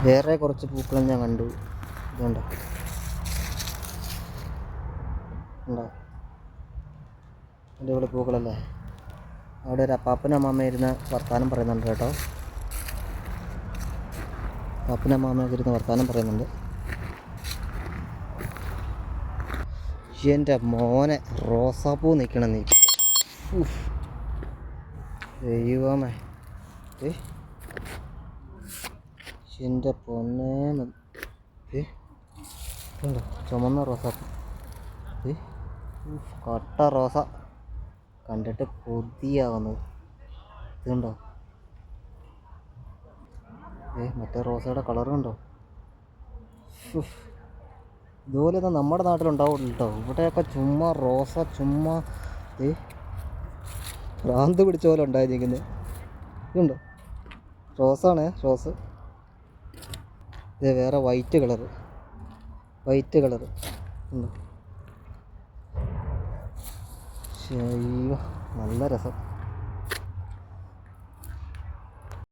വേറെ കുറച്ച് പൂക്കളും ഞാൻ കണ്ടു. ഇതുണ്ടോ, ഉണ്ടോ അടിപൊളി പൂക്കളല്ലേ. അവിടെ ഒരു അപ്പാപ്പനും അമ്മാമ്മ ഇരുന്ന് വർത്താനം പറയുന്നുണ്ട് കേട്ടോ. അപ്പാപ്പനും അമ്മാമ്മയൊക്കെ ഇരുന്ന് വർത്താനം പറയുന്നുണ്ട്. എൻ്റെ മോനെ റോസാപ്പൂ നിൽക്കണം നീ. ദൈവമേ, എൻ്റെ പൊന്നേ, കണ്ടോ ചുമന്ന റോസാപ്പൂ. കട്ട റോസ കണ്ടിട്ട് കൊതിയാവുന്നത്. ഇതുണ്ടോ, മറ്റേ റോസയുടെ കളറും ഉണ്ടോ. ഇതുപോലെ ഒന്നും നമ്മുടെ നാട്ടിലുണ്ടാവില്ല കേട്ടോ. ഇവിടെയൊക്കെ ചുമ്മാ റോസ, ചുമ്മാ ഭ്രാന്ത് പിടിച്ച പോലെ ഉണ്ടായിരിക്കുന്നത്. ഇതുണ്ടോ, റോസാണ്, റോസ്. ഇത് വേറെ വൈറ്റ് കളറ് ഉണ്ടോ. ശരി, നല്ല രസം.